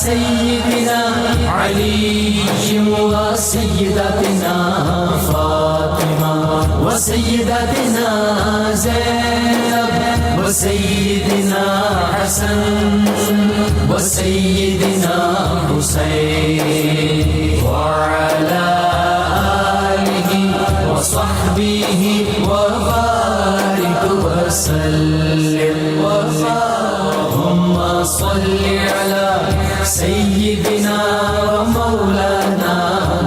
سيدنا علي وسيدتنا فاطمة وسيدتنا زينب وسيدنا حسن وسيدنا حسين وعلى آله وصحبه وبارك وسلم اللهم صل على سيدنا ومولانا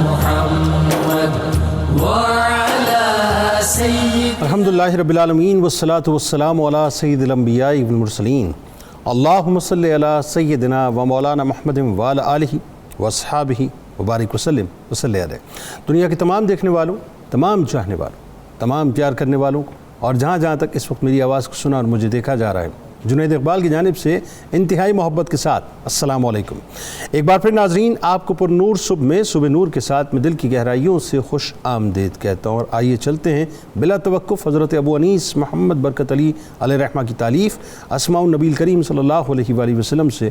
محمد وعلى سيدنا الحمدللہ رب العالمین والصلاة والسلام علی سید الانبیاء والمرسلین اللہم صلی علی سیدنا و مولانا محمد وعلی آلہ واصحابہ وبارک وسلم وصلی علیہ۔ دنیا کے تمام دیکھنے والوں، تمام چاہنے والوں، تمام پیار کرنے والوں اور جہاں جہاں تک اس وقت میری آواز کو سنا اور مجھے دیکھا جا رہا ہے، جنید اقبال کی جانب سے انتہائی محبت کے ساتھ السلام علیکم۔ ایک بار پھر ناظرین، آپ کو پر نور صبح میں صبح نور کے ساتھ میں دل کی گہرائیوں سے خوش آمدید کہتا ہوں، اور آئیے چلتے ہیں بلا توقف حضرت ابو انیس محمد برکت علی علیہ رحمہ کی تالیف اسماء النبی کریم صلی اللہ علیہ وآلہ وسلم سے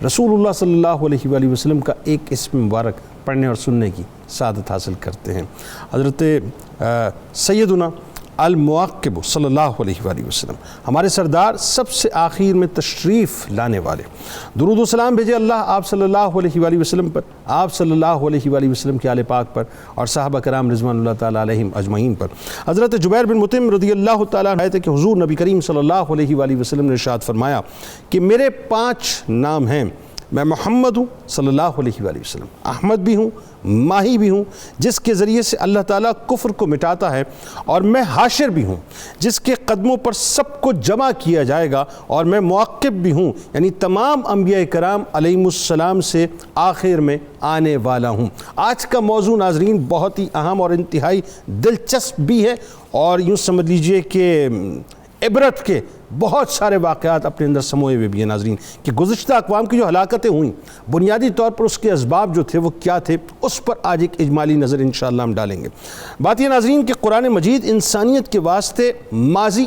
رسول اللہ صلی اللہ علیہ وآلہ وسلم کا ایک اسم مبارک پڑھنے اور سننے کی سعادت حاصل کرتے ہیں۔ حضرت سیدنا المعقب صلی اللہ علیہ وآلہ وسلم، ہمارے سردار، سب سے آخر میں تشریف لانے والے، درود و سلام بھیجے اللہ آپ صلی اللہ علیہ وآلہ وسلم پر، آپ صلی اللہ علیہ وآلہ وسلم کے آل پاک پر اور صحابہ کرام رضوان اللہ تعالیٰ علیہم اجمعین پر۔ حضرت جبیر بن مطعم رضی اللہ تعالیٰ عنہ کہ حضور نبی کریم صلی اللہ علیہ وآلہ وسلم نے ارشاد فرمایا کہ میرے 5 نام ہیں، میں محمد ہوں صلی اللہ علیہ وآلہ وسلم، احمد بھی ہوں، ماہی بھی ہوں جس کے ذریعے سے اللہ تعالیٰ کفر کو مٹاتا ہے، اور میں حاشر بھی ہوں جس کے قدموں پر سب کو جمع کیا جائے گا، اور میں معقب بھی ہوں یعنی تمام انبیاء کرام علیہم السلام سے آخر میں آنے والا ہوں۔ آج کا موضوع ناظرین بہت ہی اہم اور انتہائی دلچسپ بھی ہے، اور یوں سمجھ لیجئے کہ عبرت کے بہت سارے واقعات اپنے اندر سموئے ہوئے بھی ہیں ناظرین، کہ گزشتہ اقوام کی جو ہلاکتیں ہوئیں بنیادی طور پر اس کے اسباب جو تھے وہ کیا تھے، اس پر آج ایک اجمالی نظر انشاءاللہ ہم ڈالیں گے۔ بات یہ ناظرین کہ قرآن مجید انسانیت کے واسطے ماضی،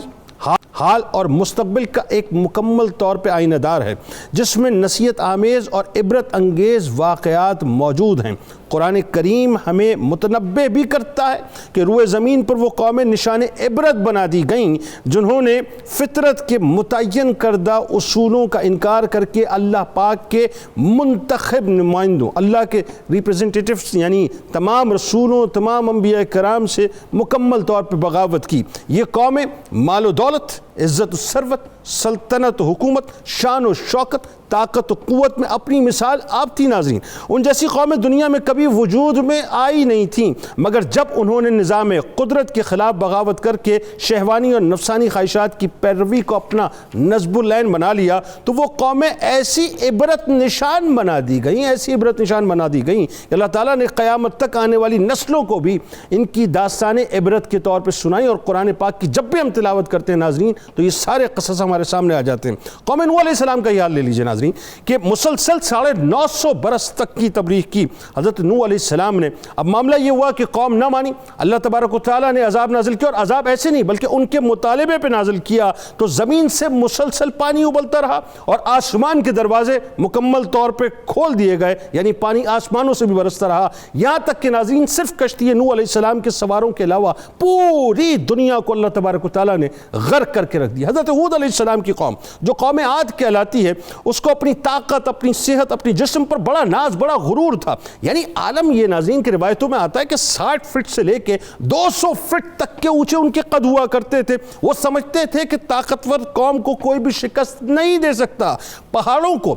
حال اور مستقبل کا ایک مکمل طور پہ آئینہ دار ہے، جس میں نصیحت آمیز اور عبرت انگیز واقعات موجود ہیں۔ قرآن کریم ہمیں متنبہ بھی کرتا ہے کہ روئے زمین پر وہ قومیں نشان عبرت بنا دی گئیں جنہوں نے فطرت کے متعین کردہ اصولوں کا انکار کر کے اللہ پاک کے منتخب نمائندوں، اللہ کے ریپریزنٹیٹیوز یعنی تمام رسولوں، تمام انبیاء کرام سے مکمل طور پر بغاوت کی۔ یہ قومیں مال و دولت، عزت و ثروت، سلطنت و حکومت، شان و شوکت، طاقت و قوت میں اپنی مثال آپ تھی ناظرین۔ ان جیسی قومیں دنیا میں کبھی وجود میں آئی نہیں تھیں، مگر جب انہوں نے نظام قدرت کے خلاف بغاوت کر کے شہوانی اور نفسانی خواہشات کی پیروی کو اپنا نصب العین بنا لیا تو وہ قومیں ایسی عبرت نشان بنا دی گئیں، ایسی عبرت نشان بنا دی گئیں کہ اللہ تعالیٰ نے قیامت تک آنے والی نسلوں کو بھی ان کی داستان عبرت کے طور پہ سنائی، اور قرآن پاک کی جب بھی ہم تلاوت کرتے ہیں ناظرین تو یہ سارے قصص ہمارے سامنے آ جاتے ہیں۔ قوم نوح علیہ السلام کا یہ حال لے لیجئے ناظرین کہ مسلسل 950 برس تک کی تبلیغ کی حضرت نوح علیہ السلام نے۔ اب معاملہ یہ ہوا کہ قوم نہ مانی، اللہ تبارک و تعالیٰ نے عذاب نازل کیا، اور عذاب ایسے نہیں بلکہ ان کے مطالبے پہ نازل کیا، تو زمین سے مسلسل پانی ابلتا رہا اور آسمان کے دروازے مکمل طور پہ کھول دیے گئے، یعنی پانی آسمانوں سے بھی برستا رہا، یہاں تک کہ ناظرین صرف کشتی نوح علیہ السلام کے سواروں کے علاوہ پوری دنیا کو اللہ تبارک و تعالیٰ نے غرق کر کے رکھ دیا۔ حضرت ہود علیہ السلام کی قوم جو قوم عاد کہلاتی ہے، اس کو اپنی طاقت، اپنی صحت، اپنی جسم پر بڑا ناز، بڑا غرور تھا۔ یعنی عالم یہ ناظرین کی روایتوں میں آتا ہے کہ 60 فٹ سے لے کے 200 فٹ تک کے اونچے ان کے قد ہوا کرتے تھے۔ وہ سمجھتے تھے کہ طاقتور قوم کو کوئی بھی شکست نہیں دے سکتا۔ پہاڑوں کو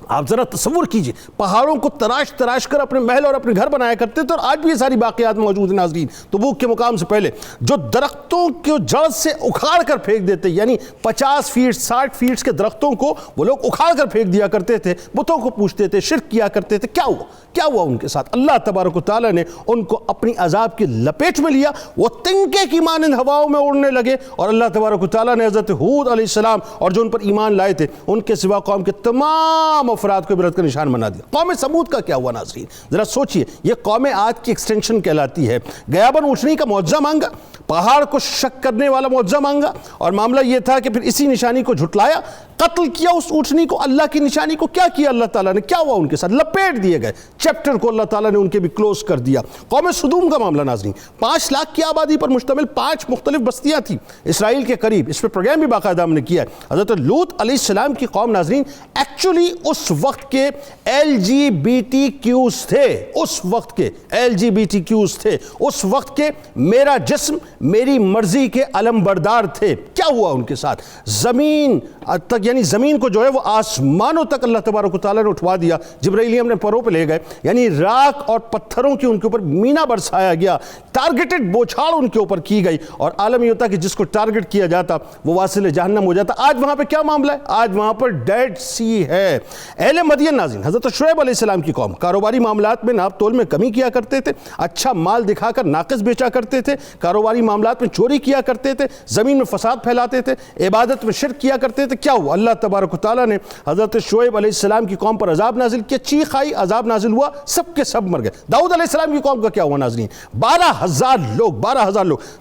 آپ ذرا تصور کیجئے، پہاڑوں کو تراش تراش کر اپنے محل اور اپنے گھر بنایا کرتے تھے، اور آج بھی یہ ساری باقیات موجود ہیں ناظرین۔ تبوک کے مقام سے پہلے جو درختوں کو جڑ سے اکھاڑ کر پھینک دیتے، یعنی 50 فیٹ 60 فیٹ کے درختوں کو وہ لوگ اکھاڑ کر پھینک دیا کرتے تھے، بتوں کو پوجتے تھے، شرک کیا کرتے تھے۔ کیا ہوا ان کے ساتھ؟ اللہ تبارک و تعالیٰ نے ان کو اپنی عذاب کی لپیٹ میں لیا، وہ تنکے کی مانند ہواؤں میں اڑنے لگے، اور اللہ تبارک و تعالیٰ نے حضرت ہود علیہ السلام اور جو ان پر ایمان لائے تھے ان کے سوا قوم کے تمام افراد کو عبرت کا نشان بنا دیا۔ قوم سمود کا کیا ہوا ناظرین؟ ذرا سوچئے، یہ قوم عاد کی ایکسٹینشن کہلاتی ہے۔ غیاباً اونچنی کا معجزہ مانگا، پہاڑ کو شک کرنے والا معجزہ مانگا، اور معاملہ یہ تھا کہ پھر اسی نشانی کو جھٹلایا قتل کیا اس اونٹنی کو، اللہ کی نشانی کو کیا کیا اللہ تعالیٰ نے، کیا ہوا ان کے ساتھ، لپیٹ دیے گئے، چیپٹر کو اللہ تعالیٰ نے ان کے بھی کلوز کر دیا۔ قوم سدوم کا معاملہ ناظرین، 5 لاکھ کی آبادی پر مشتمل 5 مختلف بستیاں تھیں اسرائیل کے قریب، اس پہ پروگرام بھی باقاعدہ ہم نے کیا ہے۔ حضرت لوط علیہ السلام کی قوم ناظرین ایکچولی اس وقت کے LGBTQs تھے، اس وقت کے LGBTQs تھے، اس وقت کے میرا جسم میری مرضی کے علم بردار تھے۔ کیا ہوا ان کے ساتھ؟ زمین تک، یعنی زمین کو جو ہے وہ آسمانوں تک اللہ تبارک و تعالیٰ نے اٹھوا دیا، جبرائیل ہم نے پروں پہ لے گئے، یعنی راکھ اور پتھروں کی ان کے اوپر مینا برسایا گیا، ٹارگیٹڈ بوچھاڑ ان کے اوپر کی گئی، اور عالم یہ ہوتا کہ جس کو ٹارگٹ کیا جاتا وہ واصل جہنم ہو جاتا۔ آج وہاں پہ کیا معاملہ ہے؟ آج وہاں پر ڈیڈ سی ہے۔ اہل مدین ناظرین، حضرت شعیب علیہ السلام کی قوم کاروباری معاملات میں ناپ تول میں کمی کیا کرتے تھے، اچھا مال دکھا کر ناقص بیچا کرتے تھے، کاروباری معاملات میں چوری کیا کرتے تھے، زمین میں فساد پھیلاتے تھے، عبادت میں شرک کیا کرتے تھے۔ کیا ہوا؟ اللہ تبارک و تعالیٰ نے حضرت شعیب علیہ السلام کی قوم پر عذاب نازل کیا، چیخ آئی، عذاب نازل ہوا، سب کے سب مر گئے۔ داؤد علیہ السلام کی قوم کا کیا ہوا ناظرین؟ 12,000 لوگ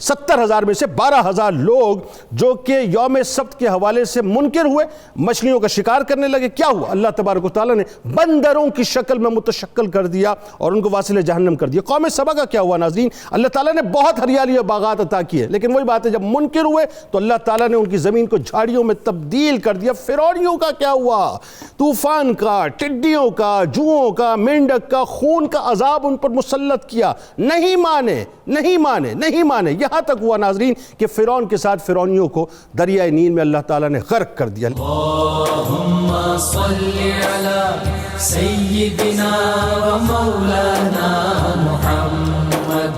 70,000 میں سے 12,000 لوگ جو کہ یوم سبت کے حوالے سے منکر ہوئے، مچھلیوں کا شکار کرنے لگے۔ کیا ہوا؟ اللہ تبارک و تعالیٰ نے بندروں کی شکل میں متشکل کر دیا اور ان کو واصل جہنم کر دیا۔ قوم سبا کا کیا ہوا ناظرین؟ اللہ تعالیٰ نے بہت ہریالی اور باغات عطا کیے، لیکن وہی بات ہے جب منکر ہوئے تو اللہ تعالیٰ نے ان کی زمین کو جھاڑیوں میں تبدیل کر دیا۔ فرعونیوں کا کیا ہوا؟ طوفان کا، ٹڈیوں کا، جوؤں کا، مینڈک کا، خون کا عذاب ان پر مسلط کیا، نہیں مانے، یہاں تک ہوا ناظرین کہ فرعون کے ساتھ فرعونیوں کو دریائے نیل میں اللہ تعالیٰ نے غرق کر دیا۔ اللہم صلی علی سیدنا و مولانا محمد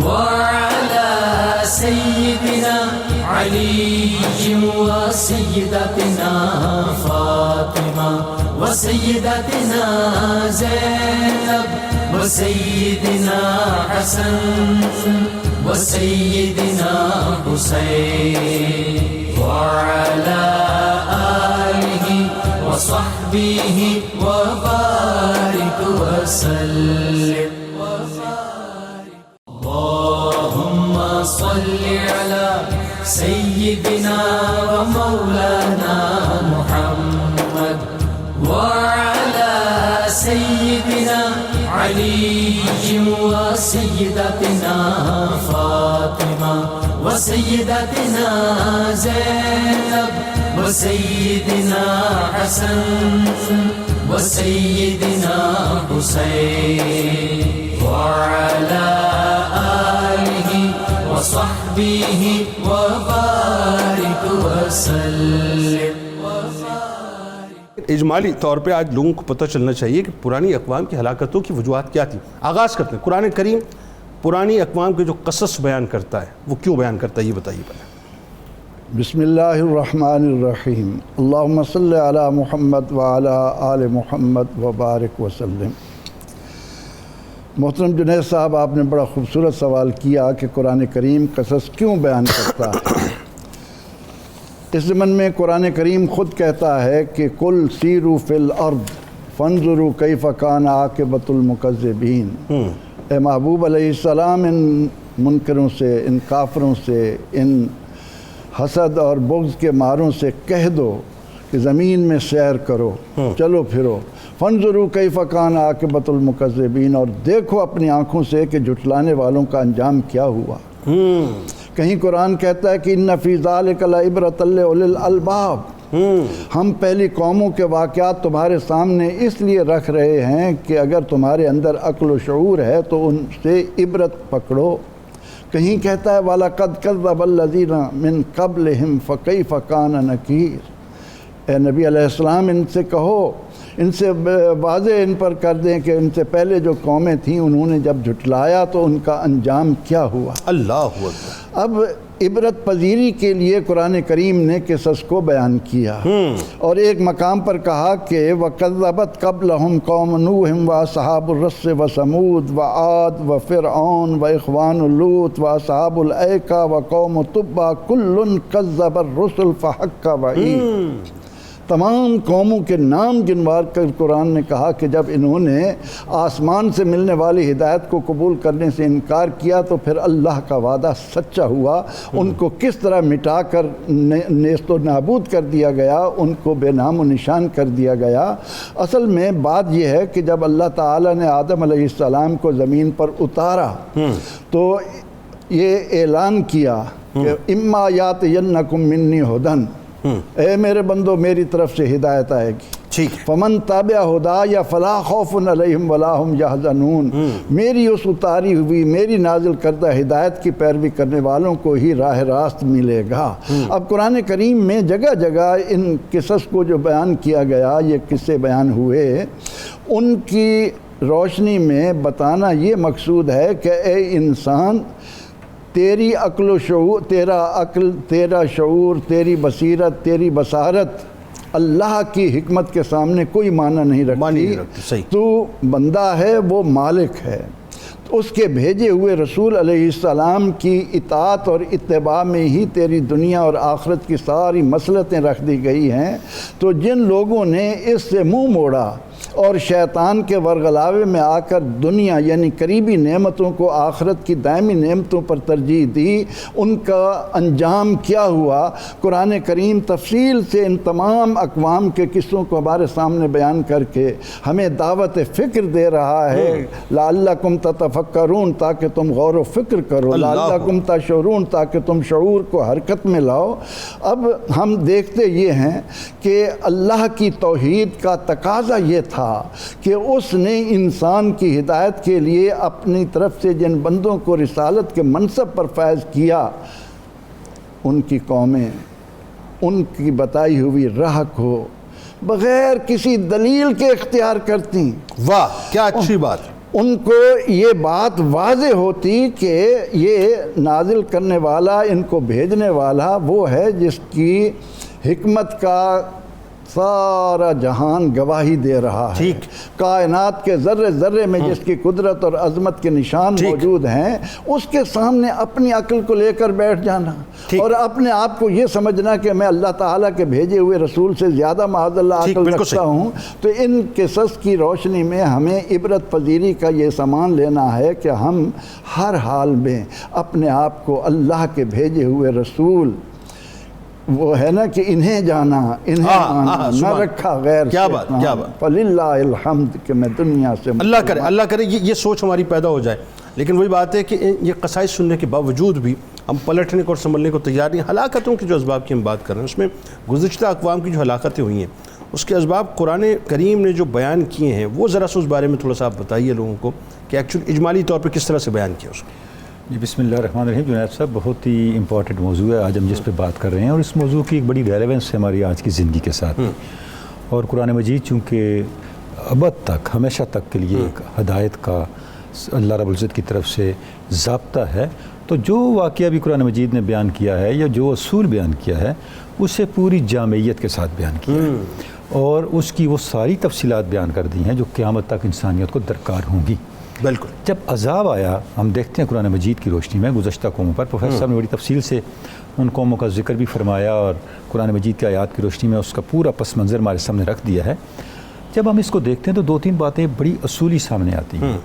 وعلی سیدنا علی و سیدتنا فاطمہ و سیدتنا زینب و سیدنا حسن و سیدنا حسین وعلی آلہ وصحبہ وبارک وسلم۔ اللہم صلی علی سیدنا و مولانا محمد وعلی سیدنا علی و سیدتنا فاطمہ و سیدتنا زینب و سیدنا حسن و سیدنا حسین وعلی آلہ وصحبہ وبارک وسلم۔ اجمالی طور پہ آج لوگوں کو پتہ چلنا چاہیے کہ پرانی اقوام کی ہلاکتوں کی وجوہات کیا تھی۔ آغاز کرتے ہیں، قرآن کریم پرانی اقوام کے جو قصص بیان کرتا ہے وہ کیوں بیان کرتا ہے، یہ بتائیے پہلے۔ بسم اللہ الرحمن الرحیم، اللہم صلی علی محمد وعلی آل محمد وبارک وسلم۔ محترم جنید صاحب، آپ نے بڑا خوبصورت سوال کیا کہ قرآن کریم قصص کیوں بیان کرتا ہے۔ اس ضمن میں قرآن کریم خود کہتا ہے کہ قل سیروا فی الارض فانظروا کیف کان عاقبۃ المکذبین۔ اے محبوب علیہ السلام، ان منکروں سے، ان کافروں سے، ان حسد اور بغض کے ماروں سے کہہ دو کہ زمین میں سیر کرو، چلو پھرو، فانظروا کیف کان عاقبۃ المکذبین، اور دیکھو اپنی آنکھوں سے کہ جھٹلانے والوں کا انجام کیا ہوا۔ کہیں قرآن کہتا ہے کہ ان فی ذالک لعبرۃ لأولی الالباب، ہم پہلی قوموں کے واقعات تمہارے سامنے اس لیے رکھ رہے ہیں کہ اگر تمہارے اندر عقل و شعور ہے تو ان سے عبرت پکڑو۔ کہیں کہتا ہے وَلَقَدْ كَذَّبَ الَّذِينَ مِن قَبْلِهِمْ فَكَيْفَ كَانَ نَكِيرٌ۔ اے نبی علیہ السلام، ان سے کہو، ان سے واضح ان پر کر دیں کہ ان سے پہلے جو قومیں تھیں انہوں نے جب جھٹلایا تو ان کا انجام کیا ہوا۔ اللہ اکبر۔ اب عبرت پذیری کے لیے قرآن کریم نے قصص کو بیان کیا، اور ایک مقام پر کہا کہ وَكَذَّبَتْ قَبْلَهُمْ قَوْمُ نُوحٍ وَأَصْحَابُ الرَّسِّ وَثَمُودَ وَعَادٌ وَفِرْعَوْنُ وَإِخْوَانُ لُوطٍ وَأَصْحَابُ الْأَيْكَةِ وَقَوْمُ تُبَّعَ كُلٌّ كَذَّبَ الرُّسُلَ فَحَقَّ وَعِيدِ۔ تمام قوموں کے نام گنوا کر قرآن نے کہا کہ جب انہوں نے آسمان سے ملنے والی ہدایت کو قبول کرنے سے انکار کیا تو پھر اللہ کا وعدہ سچا ہوا، ان کو کس طرح مٹا کر نیست و نابود کر دیا گیا، ان کو بے نام و نشان کر دیا گیا۔ اصل میں بات یہ ہے کہ جب اللہ تعالیٰ نے آدم علیہ السلام کو زمین پر اتارا تو یہ اعلان کیا کہ اما یاتینکم منی ہدن، اے میرے بندو میری طرف سے ہدایت آئے گی، ٹھیک ہے، فمن تابع ہدایا فلا خوف علیہم ولا ہم یحزنون، میری اس اتاری ہوئی میری نازل کردہ ہدایت کی پیروی کرنے والوں کو ہی راہ راست ملے گا۔ اب قرآن کریم میں جگہ جگہ ان قصص کو جو بیان کیا گیا، یہ قصے بیان ہوئے، ان کی روشنی میں بتانا یہ مقصود ہے کہ اے انسان، تیری عقل و شعور، تیرا عقل، تیرا شعور، تیری بصیرت، تیری بصارت اللہ کی حکمت کے سامنے کوئی معنی نہیں رکھتی۔ صحیح، تو بندہ ہے، وہ مالک ہے، اس کے بھیجے ہوئے رسول علیہ السلام کی اطاعت اور اتباع میں ہی تیری دنیا اور آخرت کی ساری مصلحتیں رکھ دی گئی ہیں۔ تو جن لوگوں نے اس سے منہ موڑا اور شیطان کے ورغلاوے میں آ کر دنیا یعنی قریبی نعمتوں کو آخرت کی دائمی نعمتوں پر ترجیح دی، ان کا انجام کیا ہوا؟ قرآن کریم تفصیل سے ان تمام اقوام کے قصوں کو ہمارے سامنے بیان کر کے ہمیں دعوت فکر دے رہا ہے، لعلکم تتفکرون، تاکہ تم غور و فکر کرو، لعلکم تشعرون، تاکہ تم شعور کو حرکت میں لاؤ۔ اب ہم دیکھتے یہ ہیں کہ اللہ کی توحید کا تقاضا یہ تھا کہ اس نے انسان کی ہدایت کے لیے اپنی طرف سے جن بندوں کو رسالت کے منصب پر فائز کیا، ان کی قومیں ان کی بتائی ہوئی راہ کو بغیر کسی دلیل کے اختیار کرتی۔ واہ کیا اچھی بات، ان کو یہ بات واضح ہوتی کہ یہ نازل کرنے والا، ان کو بھیجنے والا وہ ہے جس کی حکمت کا سارا جہان گواہی دے رہا ہے، کائنات کے ذرے ذرے میں جس کی قدرت اور عظمت کے نشان موجود ہیں، اس کے سامنے اپنی عقل کو لے کر بیٹھ جانا اور اپنے آپ کو یہ سمجھنا کہ میں اللہ تعالیٰ کے بھیجے ہوئے رسول سے زیادہ معاذ اللہ عقل رکھتا ہوں۔ تو ان قصص کی روشنی میں ہمیں عبرت پذیری کا یہ سامان لینا ہے کہ ہم ہر حال میں اپنے آپ کو اللہ کے بھیجے ہوئے رسول، وہ ہے نا کہ انہیں جانا، انہیں مانا، نہ رکھا غیر، کیا بات، کیا بات، فللہ الحمد، کہ میں دنیا سے اللہ کرے یہ سوچ ہماری پیدا ہو جائے۔ لیکن وہی بات ہے کہ یہ قصائص سننے کے باوجود بھی ہم پلٹنے کو اور سنبھلنے کو تیار نہیں۔ ہلاکتوں کے جو اسباب کی ہم بات کر رہے ہیں، اس میں گزشتہ اقوام کی جو ہلاکتیں ہوئی ہیں، اس کے اسباب قرآن کریم نے جو بیان کیے ہیں، وہ ذرا سا اس بارے میں تھوڑا سا آپ بتائیے لوگوں کو کہ ایکچولی اجمالی طور پہ کس طرح سے بیان کیا اس کو۔ جی بسم اللہ الرحمن الرحیم۔ جنید صاحب، بہت ہی امپورٹنٹ موضوع ہے آج ہم جس پہ بات کر رہے ہیں، اور اس موضوع کی ایک بڑی ریلیونس ہے ہماری آج کی زندگی کے ساتھ۔ اور قرآن مجید چونکہ ابد تک، ہمیشہ تک کے لیے ایک ہدایت کا اللہ رب العزت کی طرف سے ضابطہ ہے، تو جو واقعہ بھی قرآن مجید نے بیان کیا ہے یا جو اصول بیان کیا ہے، اسے پوری جامعیت کے ساتھ بیان کیا ہے اور اس کی وہ ساری تفصیلات بیان کر دی ہیں جو قیامت تک انسانیت کو درکار ہوں گی۔ بالکل، جب عذاب آیا، ہم دیکھتے ہیں قرآن مجید کی روشنی میں گزشتہ قوموں پر، پروفیسر صاحب نے بڑی تفصیل سے ان قوموں کا ذکر بھی فرمایا اور قرآن مجید کی آیات کی روشنی میں اس کا پورا پس منظر ہمارے سامنے رکھ دیا ہے۔ جب ہم اس کو دیکھتے ہیں تو دو تین باتیں بڑی اصولی سامنے آتی ہیں۔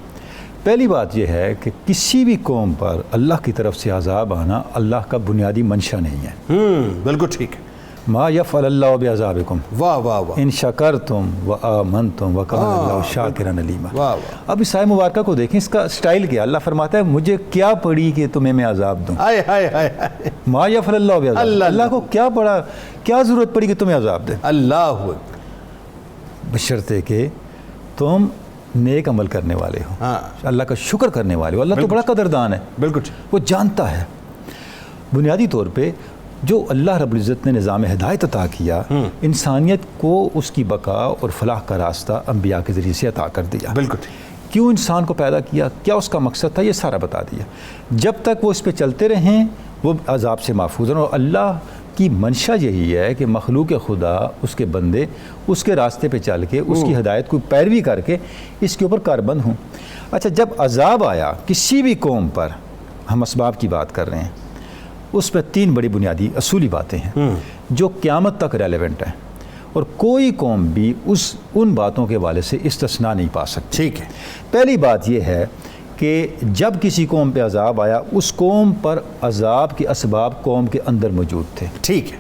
پہلی بات یہ ہے کہ کسی بھی قوم پر اللہ کی طرف سے عذاب آنا اللہ کا بنیادی منشا نہیں ہے۔ بالکل ٹھیک ہے۔ ما یفعل اللہ بعذابکم واہ واہ واہ، ان شکرتم وآمنتم وکان اللہ شاکرا علیما۔ واہ۔ اب اس آیت مبارکہ کو دیکھیں، اس کا سٹائل کیا؟ اللہ فرماتا ہے مجھے کیا پڑی کہ تمہیں میں عذاب دوں۔ ہائے ہائے ہائے، ما یفعل اللہ بعذابکم، اللہ کو کیا پڑا، کیا ضرورت پڑی کہ تمہیں عذاب دے؟ اللہ، بشرطے کہ تم نیک عمل کرنے والے ہو، اللہ کا شکر کرنے والے ہو۔ اللہ تو بڑا قدردان ہے، بالکل، وہ جانتا ہے۔ بنیادی طور پہ جو اللہ رب العزت نے نظام ہدایت عطا کیا، انسانیت کو اس کی بقا اور فلاح کا راستہ انبیاء کے ذریعے سے عطا کر دیا۔ بالکل، کیوں انسان کو پیدا کیا، کیا اس کا مقصد تھا، یہ سارا بتا دیا۔ جب تک وہ اس پہ چلتے رہیں وہ عذاب سے محفوظ ہیں، اور اللہ کی منشا یہی ہے کہ مخلوق خدا، اس کے بندے اس کے راستے پہ چل کے اس کی ہدایت کو پیروی کر کے اس کے اوپر کاربند ہوں۔ اچھا، جب عذاب آیا کسی بھی قوم پر، ہم اسباب کی بات کر رہے ہیں، اس پہ تین بڑی بنیادی اصولی باتیں ہیں جو قیامت تک ریلیونٹ ہیں، اور کوئی قوم بھی ان باتوں کے حوالے سے استثناء نہیں پا سکتی. ٹھیک ہے. پہلی بات یہ ہے کہ جب کسی قوم پہ عذاب آیا اس قوم پر عذاب کے اسباب قوم کے اندر موجود تھے. ٹھیک ہے،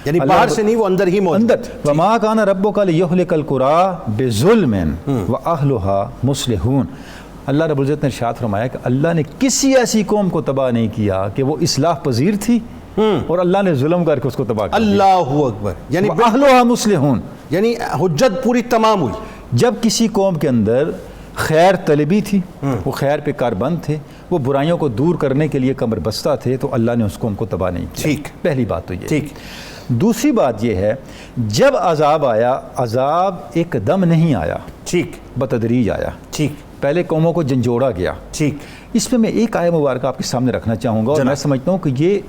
یعنی باہر سے نہیں، وہ اندر ہی موجود. اندر. وَمَا كَانَ رَبُّكَ لِيُهْلِكَ الْقُرَىٰ بِظُلْمٍ وَأَهْلُهَا مُصْلِحُونَ. اللہ رب العزت نے ارشاد فرمایا کہ اللہ نے کسی ایسی قوم کو تباہ نہیں کیا کہ وہ اصلاح پذیر تھی اور اللہ نے ظلم کر کے اس کو تباہ کر دیا. اللہ اکبر. یعنی وَأَهْلُهَا مُصْلِحُونَ، یعنی حجت پوری تمام ہوئی. جب کسی قوم کے اندر خیر طلبی تھی، وہ خیر پہ کاربند تھے، وہ برائیوں کو دور کرنے کے لیے کمر بستہ تھے، تو اللہ نے اس قوم کو تباہ نہیں کیا. ٹھیک. پہلی بات تو یہ. ٹھیک. دوسری بات یہ ہے جب عذاب آیا، عذاب ایک دم نہیں آیا، ٹھیک. بتدریج آیا. ٹھیک. پہلے قوموں کو جھنجھوڑا گیا. ٹھیک. اس پہ میں ایک آیت مبارکہ آپ کے سامنے رکھنا چاہوں گا اور میں سمجھتا ہوں کہ یہ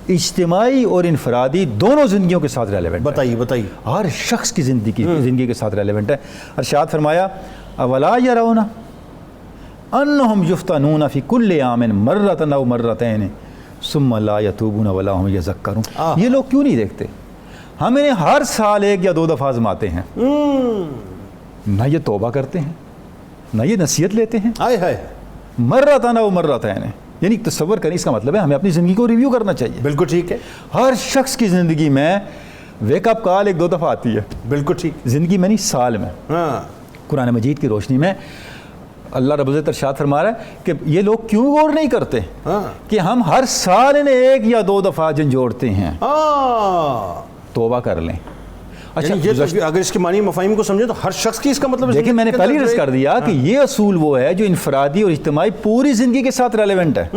اجتماعی اور انفرادی دونوں زندگیوں کے ساتھ ریلیونٹ ہے. بتائیے بتائیے. ہر شخص کی زندگی کے ساتھ ریلیونٹ ہے. ارشاد فرمایا اولا یرون انہم یفتنون فی کل عام مرۃ او مرتین ثم لا یتوبون ولا هم یذکرون. یہ لوگ کیوں نہیں دیکھتے ہمیں ہر سال 1 یا 2 دفعہ آزماتے ہیں، نہ یہ توبہ کرتے ہیں نہ یہ نصیحت لیتے ہیں. ہائے ہائے. مرۃ او مرتین، یعنی تصور کریں، اس کا مطلب ہے ہمیں اپنی زندگی کو ریویو کرنا چاہیے. بالکل ٹھیک ہے. ہر شخص کی زندگی میں ویک اپ کال 1-2 دفعہ آتی ہے. بالکل ٹھیک. زندگی میں نہیں، سال میں. ہاں. قرآن مجید کی روشنی میں اللہ رب العزت ارشاد فرما رہا ہے کہ یہ لوگ کیوں غور نہیں کرتے کہ ہم ہر سال انہیں 1 یا 2 دفعہ جھنجھوڑتے ہیں. توبہ کر لیں. اچھا، یہ تو اگر اس کے معنی مفاہیم کو سمجھے تو ہر شخص کی اس کا مطلب، لیکن میں نے پہلے رس کر دیا کہ یہ اصول وہ ہے جو انفرادی اور اجتماعی پوری زندگی کے ساتھ ریلیونٹ ہے.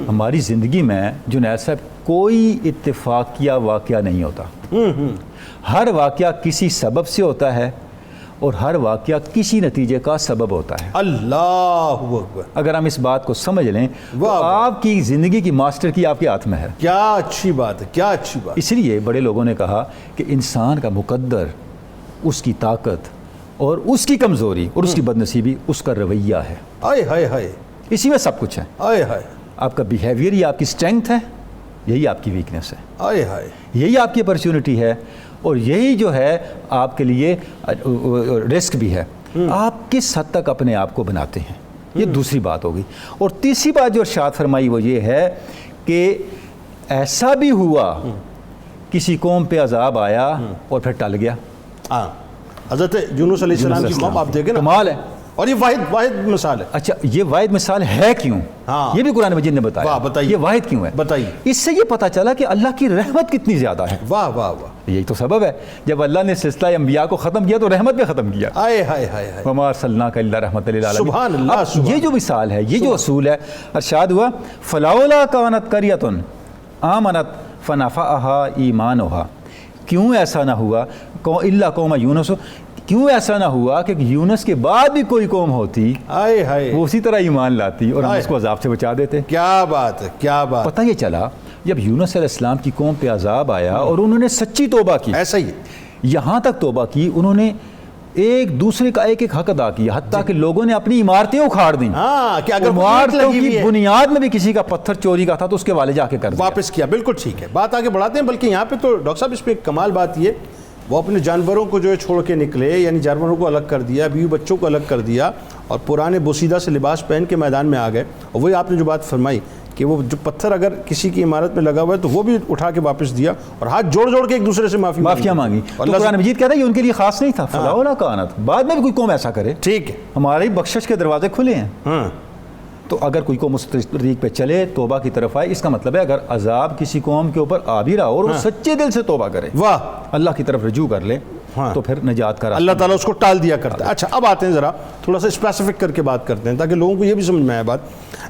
ہماری زندگی میں جنید صاحب کوئی اتفاقیہ واقعہ نہیں ہوتا. ہر واقعہ کسی سبب سے ہوتا ہے اور ہر واقعہ کسی نتیجے کا سبب ہوتا ہے. اللہ اکبر. اگر ہم اس بات کو سمجھ لیں تو آپ کی زندگی کی ماسٹر کی آپ کے ہاتھ میں ہے. کیا اچھی بات ہے، کیا اچھی بات. اس لیے بڑے لوگوں نے کہا کہ انسان کا مقدر، اس کی طاقت اور اس کی کمزوری اور اس کی بد نصیبی اس کا رویہ ہے. ہائے ہائے ہائے. اسی میں سب کچھ ہے. ہائے ہائے. آپ کا بیہیویئر ہی آپ کی اسٹرینتھ ہے، یہی آپ کی ویکنیس ہے. ہائے ہائے. یہی آپ کی اپرچونٹی ہے اور یہی جو ہے آپ کے لیے رسک بھی ہے. آپ کس حد تک اپنے آپ کو بناتے ہیں، یہ دوسری بات ہوگی. اور تیسری بات جو ارشاد فرمائی وہ یہ ہے کہ ایسا بھی ہوا کسی قوم پہ عذاب آیا اور پھر ٹل گیا. حضرت یونس علیہ السلام کی قوم آپ دیکھیں نا، کمال ہے. اور یہ واحد مثال ہے. اچھا، یہ واحد مثال ہے کیوں؟ یہ بھی قرآن مجید نے بتایا. بتائیے یہ واحد کیوں ہے؟ بتائیے. اس سے یہ پتہ چلا کہ اللہ کی رحمت کتنی زیادہ ہے. واہ واہ واہ. یہی تو سبب ہے جب اللہ نے سلسلہ انبیاء کو ختم کیا تو رحمت پہ ختم کیا. ہائے ہائے ہائے. وما ارسلناک الا رحمۃ للعالمین. سبحان اللہ. یہ جو مثال ہے، یہ جو اصول ہے، ارشاد ہوا فلولا کانت قریۃ آمنت فنفعها ایمانها. کیوں ایسا نہ ہوا الا قوم یونس، کیوں ایسا نہ ہوا کہ یونس کے بعد بھی کوئی قوم ہوتی وہ اسی طرح ایمان لاتی اور ہم اس کو عذاب سے بچا دیتے. کیا بات ہے، کیا بات. پتہ یہ چلا جب یونس علیہ السلام کی قوم پہ عذاب آیا اور انہوں نے سچی توبہ کی، ایسا ہی یہاں تک توبہ کی انہوں نے ایک دوسرے کا ایک ایک حق ادا کیا، حتیٰ کہ لوگوں نے اپنی عمارتیں اکھاڑ دیں. کہ اگر عمارتوں کی بنیاد میں بھی کسی کا پتھر چوری کا تھا تو اس کے والے جا کے کر دیا، واپس کیا. بالکل ٹھیک ہے. بات آگے بڑھاتے ہیں. بلکہ یہاں پہ تو ڈاکٹر صاحب اس پہ ایک کمال بات یہ، وہ اپنے جانوروں کو جو ہے چھوڑ کے نکلے، یعنی جانوروں کو الگ کر دیا، بیوی بچوں کو الگ کر دیا اور پرانے بوسیدہ سے لباس پہن کے میدان میں آ گئے. اور وہی آپ نے جو بات فرمائی کہ وہ جو پتھر اگر کسی کی عمارت میں لگا ہوا ہے تو وہ بھی اٹھا کے واپس دیا اور ہاتھ جوڑ جوڑ کے ایک دوسرے سے معافیاں مانگی. تو قرآن مجید کہتا ہے یہ ان کے لیے خاص نہیں تھا. فلاولا کانت، بعد میں بھی کوئی قوم ایسا کرے، ٹھیک ہے، ہماری بخشش کے دروازے کھلے ہیں. تو اگر کوئی قوم اس طریق پہ چلے، توبہ کی طرف آئے، اس کا مطلب ہے اگر عذاب کسی قوم کے اوپر آ بھی رہا ہو اور وہ سچے دل سے توبہ کرے، واہ، اللہ کی طرف رجوع کر لے، تو پھر نجات کا راستہ اللہ تعالیٰ اس کو ٹال دیا کرتا ہے. اچھا، اب آتے ہیں ذرا تھوڑا سا اسپیسیفک کر کے بات کرتے ہیں تاکہ لوگوں کو یہ بھی سمجھ میں آئے بات.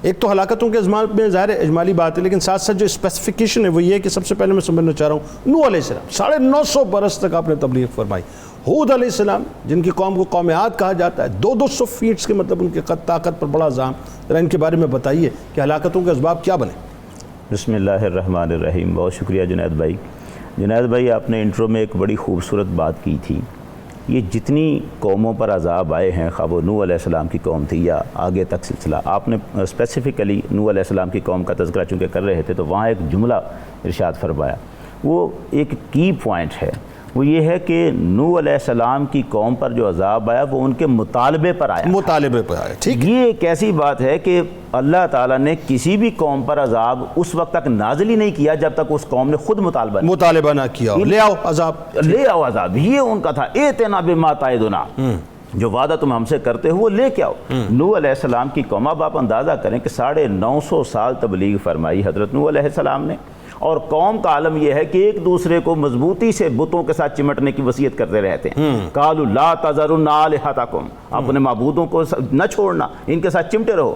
ایک تو ہلاکتوں کے ازمان میں ظاہر اجمالی بات ہے، لیکن ساتھ ساتھ جو اسپیسیفکیشن ہے وہ یہ ہے کہ سب سے پہلے میں سمجھنا چاہ رہا ہوں نوح علیہ السلام 950 برس تک آپ نے تبلیغ فرمائی. ہود علیہ السلام جن کی قوم کو قوم عاد کہا جاتا ہے، 200 فیٹس کے مطلب ان کے قد طاقت پر بڑا زام. ذرا ان کے بارے میں بتائیے کہ ہلاکتوں کے اسباب کیا بنے. بسم اللہ الرحمن الرحیم. بہت شکریہ جنید بھائی. جنید بھائی، آپ نے انٹرو میں ایک بڑی خوبصورت بات کی تھی. یہ جتنی قوموں پر عذاب آئے ہیں، خواہ وہ نوح علیہ السلام کی قوم تھی یا آگے تک سلسلہ، آپ نے اسپیسیفکلی نوح علیہ السلام کی قوم کا تذکرہ چونکہ کر رہے تھے تو وہاں ایک جملہ ارشاد فرمایا، وہ ایک کی پوائنٹ ہے. وہ یہ ہے کہ نوح علیہ السلام کی قوم پر جو عذاب آیا وہ ان کے مطالبے پر آیا، مطالبے پہ آیا، ٹھیک۔ یہ ایک ایسی بات ہے کہ اللہ تعالیٰ نے کسی بھی قوم پر عذاب اس وقت تک نازل ہی نہیں کیا جب تک اس قوم نے خود مطالبہ نہ کیا ہو، لے آؤ عذاب، لے آؤ عذاب، یہ ان کا تھا، ایتنا بما تعدنا، جو وعدہ تم ہم سے کرتے ہو وہ لے کے آؤ۔ نوح علیہ السلام کی قوم، اب آپ اندازہ کریں کہ 950 سال تبلیغ فرمائی حضرت نوح علیہ السلام نے، اور قوم کا عالم یہ ہے کہ ایک دوسرے کو مضبوطی سے بتوں کے ساتھ چمٹنے کی وصیت کرتے رہتے ہیں۔ قالوا لا تذرن آلہتکم، اپنے معبودوں کو نہ چھوڑنا، ان کے ساتھ چمٹے رہو۔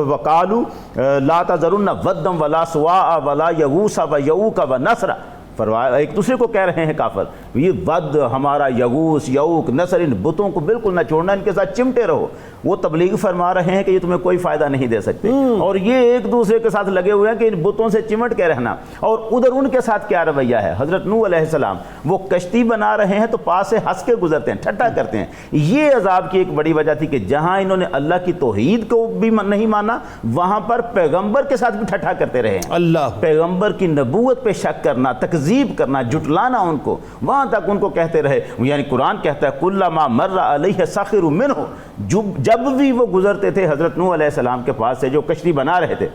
وقالوا لا تذرن ودا ولا سواع ولا یغوث ویعوق ونسر، ایک دوسرے کو کہہ رہے ہیں کافر، یہ ود ہمارا، یغوث، یعوق، نصر، ان بتوں کو بالکل نہ چھوڑنا، ان کے ساتھ چمٹے رہو۔ وہ تبلیغ فرما رہے ہیں کہ یہ تمہیں کوئی فائدہ نہیں دے سکتے، اور یہ ایک دوسرے کے ساتھ لگے ہوئے ہیں کہ ان بتوں سے چمٹ کے رہنا۔ اور ادھر ان کے ساتھ کیا رویہ ہے، حضرت نوح علیہ السلام وہ کشتی بنا رہے ہیں تو پاس سے ہنس کے گزرتے ہیں، ٹھٹا کرتے ہیں۔ یہ عذاب کی ایک بڑی وجہ تھی کہ جہاں انہوں نے اللہ کی توحید کو بھی نہیں مانا، وہاں پر پیغمبر کے ساتھ بھی ٹھٹا کرتے رہے ہیں۔ اللہ، پیغمبر کی نبوت پہ شک کرنا، تکذیب کرنا، جھٹلانا ان کو، وہاں تک ان کو کہتے رہے۔ یعنی قرآن کہتا ہے کلما مر علیہ سخر منہ، جب بھی وہ گزرتے تھے حضرت نوح علیہ السلام کے پاس سے جو کشتی بنا رہے تھے،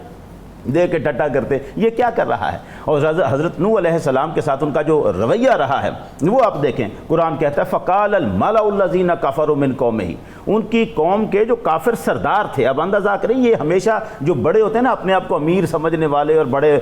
دیکھ کے ٹٹا کرتے، یہ کیا کر رہا ہے۔ اور حضرت نوح علیہ السلام کے ساتھ ان کا جو رویہ رہا ہے وہ آپ دیکھیں، قرآن کہتا ہے فقال الملأ الذین کفروا من قومہ، ان کی قوم کے جو کافر سردار تھے۔ اب اندازہ کریں، یہ ہمیشہ جو بڑے ہوتے ہیں نا اپنے آپ کو امیر سمجھنے والے اور بڑے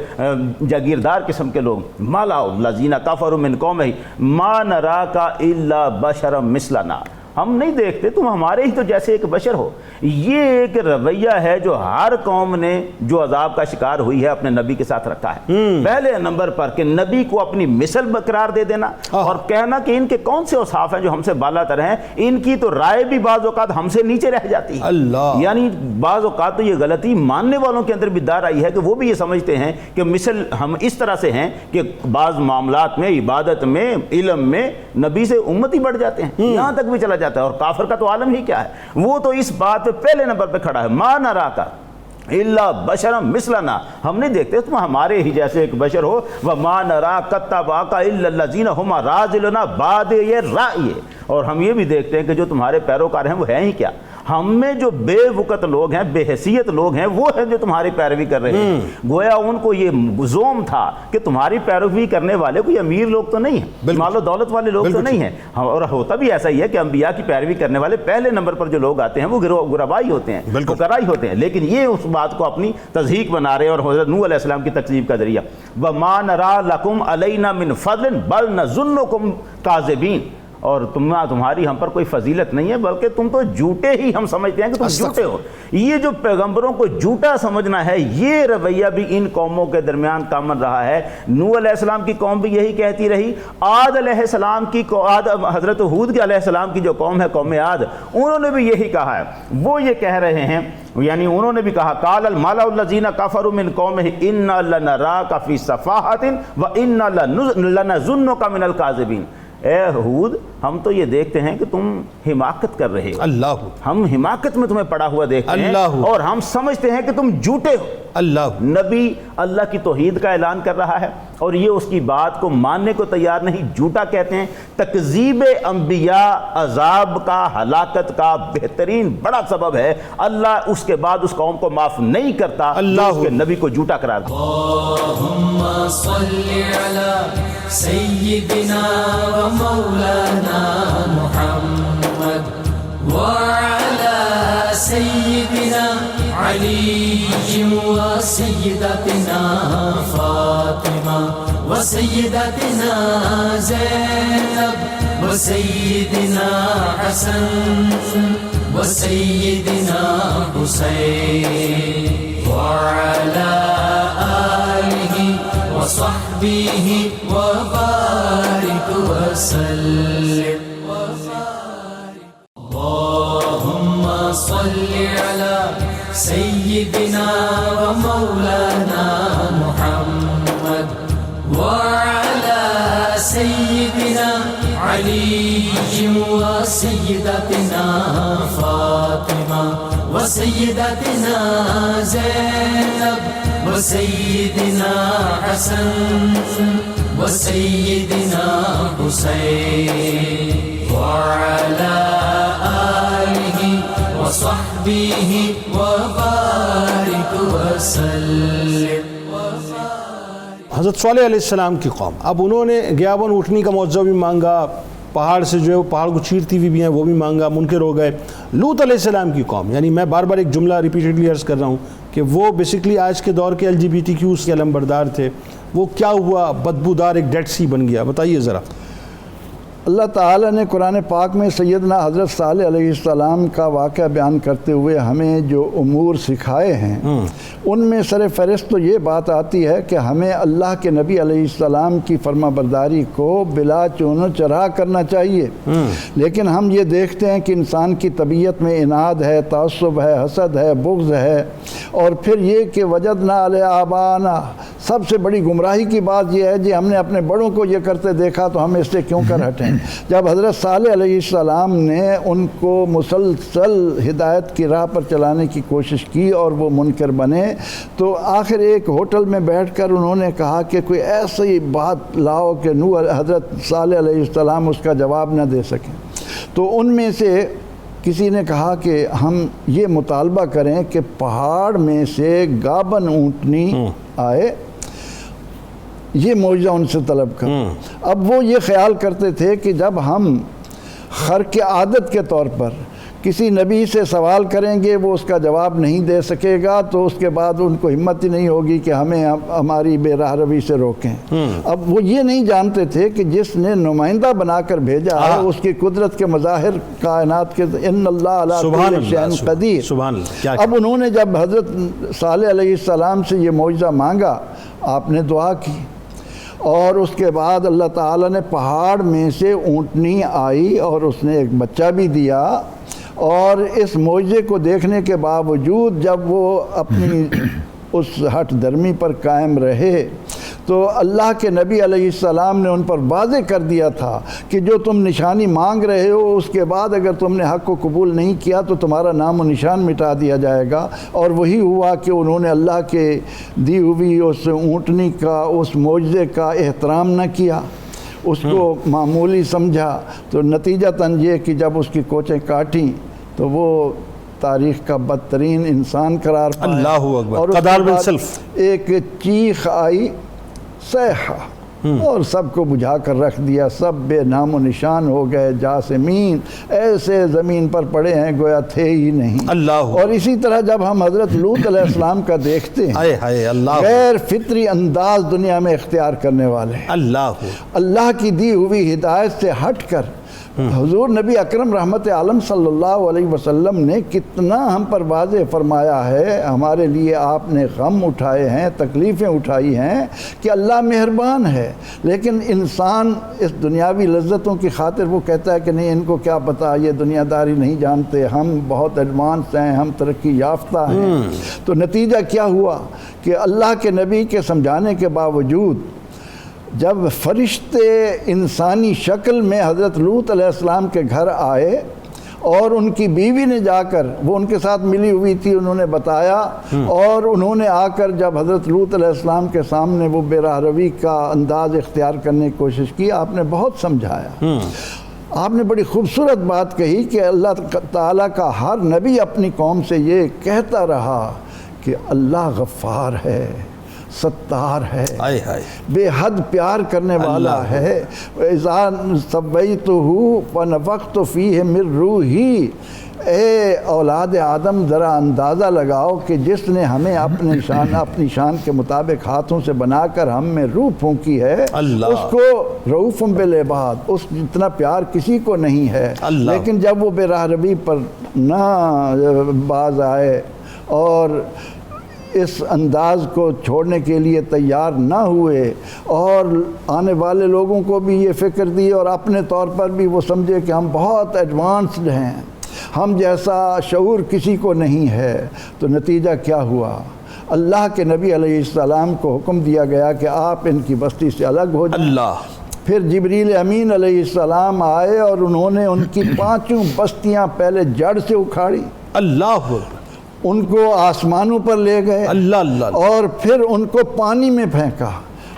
جاگیردار قسم کے لوگ، ملأ الذین کفروا من قومہ ما نراک الا بشرا مثلنا، ہم نہیں دیکھتے تم ہمارے ہی تو جیسے ایک بشر ہو۔ یہ ایک رویہ ہے جو ہر قوم نے جو عذاب کا شکار ہوئی ہے اپنے نبی کے ساتھ رکھا ہے۔ پہلے نمبر پر کہ نبی کو اپنی مثل قرار دے دینا اور کہنا کہ ان کے کون سے اوصاف ہیں جو ہم سے بالا تر ہیں، ان کی تو رائے بھی بعض اوقات ہم سے نیچے رہ جاتی ہے۔ اللہ، یعنی بعض اوقات تو یہ غلطی ماننے والوں کے اندر بھی دار آئی ہے کہ وہ بھی یہ سمجھتے ہیں کہ مثل ہم اس طرح سے ہیں کہ بعض معاملات میں، عبادت میں، علم میں نبی سے امتی بڑھ جاتے ہیں، یہاں تک بھی چلا جاتا ہے۔ اور کافر کا تو عالم ہی کیا ہے، وہ تو اس بات پہ پہلے نمبر پہ کھڑا ہے، ما نراک الا بشرا مثلنا، ہم نہیں دیکھتے تم ہمارے ہی جیسے ایک بشر ہو۔ وما نراک اتبعک الا الذین هم راذلون بادئ الرأی، اور ہم یہ بھی دیکھتے ہیں کہ جو تمہارے پیروکار ہیں وہ ہیں ہی کیا، ہم میں جو بے وقت لوگ ہیں، بے حیثیت لوگ ہیں، وہ ہیں جو تمہاری پیروی کر رہے ہیں۔ گویا ان کو یہ زوم تھا کہ تمہاری پیروی کرنے والے کوئی امیر لوگ تو نہیں ہیں، مال و دولت والے لوگ تو نہیں ہیں، اور ہوتا بھی ایسا ہی ہے کہ انبیاء کی پیروی کرنے والے پہلے نمبر پر جو لوگ آتے ہیں وہ غربائی ہوتے ہیں، فقراء ہوتے ہیں، لیکن یہ اس بات کو اپنی تضحیق بنا رہے ہیں اور حضرت نوح علیہ السلام کی تکذیب کا ذریعہ۔ وَمَا نَرَا لَكُمْ عَلَيْنَا مِنْ فَضْلٍ بَلْ نَظُنُّكُمْ كَاذِبِينَ، اور تمہاری ہم پر کوئی فضیلت نہیں ہے بلکہ تم تو جھوٹے ہی ہم سمجھتے ہیں کہ تم جھوٹے ہو۔ یہ جو پیغمبروں کو جھوٹا سمجھنا ہے، یہ رویہ بھی ان قوموں کے درمیان کامن رہا ہے۔ نوح علیہ السلام کی قوم بھی یہی کہتی رہی، عاد علیہ السلام کی حضرت ہود علیہ السلام کی جو قوم ہے، قوم عاد، انہوں نے بھی یہی کہا ہے۔ وہ یہ کہہ رہے ہیں، یعنی انہوں نے بھی کہا قال الملأ الذین کفروا من قومہ انا لنراک فی صفاحۃ وانا لنظنک من الکاذبین، اے ہود ہم تو یہ دیکھتے ہیں کہ تم حماقت کر رہے ہو، اللہ، ہم حماقت میں تمہیں پڑا ہوا دیکھتے ہیں اور ہم سمجھتے ہیں کہ تم جھوٹے ہو۔ اللہ، نبی اللہ کی توحید کا اعلان کر رہا ہے اور یہ اس کی بات کو ماننے کو تیار نہیں، جھوٹا کہتے ہیں۔ تکذیب انبیاء عذاب کا، ہلاکت کا بہترین بڑا سبب ہے، اللہ اس کے بعد اس قوم کو معاف نہیں کرتا جو اس کے نبی کو جھوٹا قرار دے۔ اللهم صل على سيدنا ومولانا محمد وعلى سيدنا علي وسيدتنا فاطمة وسيدتنا زينب وسيدنا حسن وسيدنا حسين وعلى آله وصحبه وبارك وسلم۔ اللهم صل على سيدنا ومولانا محمد وعلى سيدنا علي وسيدتنا فاطمة وسيدتنا زينب وسيدنا حسن وسيدنا حسين وعلى آله وصحبه وبارك وسلم. حضرت صالح علیہ السلام کی قوم، اب انہوں نے 51 اٹھنی کا معجزہ بھی مانگا، پہاڑ سے جو ہے وہ پہاڑ کو چیرتی ہوئی بھی ہیں وہ بھی مانگا، منکر ہو گئے. لوط علیہ السلام کی قوم، یعنی میں بار بار ایک جملہ ریپیٹڈلی عرض کر رہا ہوں کہ وہ بیسکلی آج کے دور کے LGBTQ کے علمبردار تھے. وہ کیا ہوا؟ بدبودار ایک ڈیڈ سی بن گیا. بتائیے ذرا. اللہ تعالیٰ نے قرآن پاک میں سیدنا حضرت صالح علیہ السلام کا واقعہ بیان کرتے ہوئے ہمیں جو امور سکھائے ہیں ان میں سر فہرست تو یہ بات آتی ہے کہ ہمیں اللہ کے نبی علیہ السلام کی فرما برداری کو بلا چون و چرا کرنا چاہیے. لیکن ہم یہ دیکھتے ہیں کہ انسان کی طبیعت میں اناد ہے، تعصب ہے، حسد ہے، بغض ہے، اور پھر یہ کہ وجدنا علی آبانا. سب سے بڑی گمراہی کی بات یہ ہے جی ہم نے اپنے بڑوں کو یہ کرتے دیکھا تو ہم اس سے کیوں کر ہٹیں. جب حضرت صالح علیہ السلام نے ان کو مسلسل ہدایت کی راہ پر چلانے کی کوشش کی اور وہ منکر بنے، تو آخر ایک ہوٹل میں بیٹھ کر انہوں نے کہا کہ کوئی ایسی بات لاؤ کہ حضرت صالح علیہ السلام اس کا جواب نہ دے سکیں. تو ان میں سے کسی نے کہا کہ ہم یہ مطالبہ کریں کہ پہاڑ میں سے گابن اونٹنی آئے، یہ معجزہ ان سے طلب کر. اب وہ یہ خیال کرتے تھے کہ جب ہم خرق عادت کے طور پر کسی نبی سے سوال کریں گے وہ اس کا جواب نہیں دے سکے گا تو اس کے بعد ان کو ہمت ہی نہیں ہوگی کہ ہمیں ہماری بے راہ روی سے روکیں. اب وہ یہ نہیں جانتے تھے کہ جس نے نمائندہ بنا کر بھیجا ہے اس کی قدرت کے مظاہر کائنات کے ان اللہ علی کل شیء قدیر. اب انہوں نے جب حضرت صالح علیہ السلام سے یہ معجزہ مانگا، آپ نے دعا کی اور اس کے بعد اللہ تعالیٰ نے پہاڑ میں سے اونٹنی آئی اور اس نے ایک بچہ بھی دیا. اور اس معجزے کو دیکھنے کے باوجود جب وہ اپنی اس ہٹ درمی پر قائم رہے تو اللہ کے نبی علیہ السلام نے ان پر واضح کر دیا تھا کہ جو تم نشانی مانگ رہے ہو اس کے بعد اگر تم نے حق کو قبول نہیں کیا تو تمہارا نام و نشان مٹا دیا جائے گا. اور وہی ہوا کہ انہوں نے اللہ کے دی ہوئی اس اونٹنی کا، اس معجزے کا احترام نہ کیا، اس کو معمولی سمجھا. تو نتیجتاً یہ کہ جب اس کی کوچیں کاٹیں تو وہ تاریخ کا بدترین انسان قرار پایا. اللہ اکبر. اور قدار بن سلف. ایک چیخ آئی، صیحہ، اور سب کو بجھا کر رکھ دیا. سب بے نام و نشان ہو گئے، جاسمین ایسے زمین پر پڑے ہیں گویا تھے ہی نہیں. اللہ. اور اسی طرح جب ہم حضرت لوط علیہ السلام کا دیکھتے ہیں، اللہ غیر فطری انداز دنیا میں اختیار کرنے والے، اللہ کی دی ہوئی ہدایت سے ہٹ کر حضور نبی اکرم رحمت عالم صلی اللہ علیہ وسلم نے کتنا ہم پر واضح فرمایا ہے. ہمارے لیے آپ نے غم اٹھائے ہیں، تکلیفیں اٹھائی ہیں کہ اللہ مہربان ہے، لیکن انسان اس دنیاوی لذتوں کی خاطر وہ کہتا ہے کہ نہیں ان کو کیا پتہ، یہ دنیا داری نہیں جانتے، ہم بہت ایڈوانس ہیں، ہم ترقی یافتہ ہیں. تو نتیجہ کیا ہوا کہ اللہ کے نبی کے سمجھانے کے باوجود جب فرشتے انسانی شکل میں حضرت لوط علیہ السلام کے گھر آئے اور ان کی بیوی نے جا کر، وہ ان کے ساتھ ملی ہوئی تھی، انہوں نے بتایا، اور انہوں نے آ کر جب حضرت لوط علیہ السلام کے سامنے وہ بے راہ روی کا انداز اختیار کرنے کی کوشش کی، آپ نے بہت سمجھایا. آپ نے بڑی خوبصورت بات کہی کہ اللہ تعالیٰ کا ہر نبی اپنی قوم سے یہ کہتا رہا کہ اللہ غفار ہے، ستار ہے، بے حد پیار کرنے والا ہے. اذا سویتہ ونفخت فیہ من روحی. اے اولاد آدم ذرا اندازہ لگاؤ کہ جس نے ہمیں اپنی شان کے مطابق ہاتھوں سے بنا کر ہم میں روح پھونکی ہے، اس کو رؤوف بالعباد، اس جتنا پیار کسی کو نہیں ہے. لیکن جب وہ بے راہ روی پر نہ باز آئے اور اس انداز کو چھوڑنے کے لیے تیار نہ ہوئے اور آنے والے لوگوں کو بھی یہ فکر دی اور اپنے طور پر بھی وہ سمجھے کہ ہم بہت ایڈوانسڈ ہیں، ہم جیسا شعور کسی کو نہیں ہے، تو نتیجہ کیا ہوا؟ اللہ کے نبی علیہ السلام کو حکم دیا گیا کہ آپ ان کی بستی سے الگ ہو جائیں. پھر جبریل امین علیہ السلام آئے اور انہوں نے ان کی 5 بستیاں پہلے جڑ سے اکھاڑی، ان کو آسمانوں پر لے گئے، اور پھر ان کو پانی میں پھینکا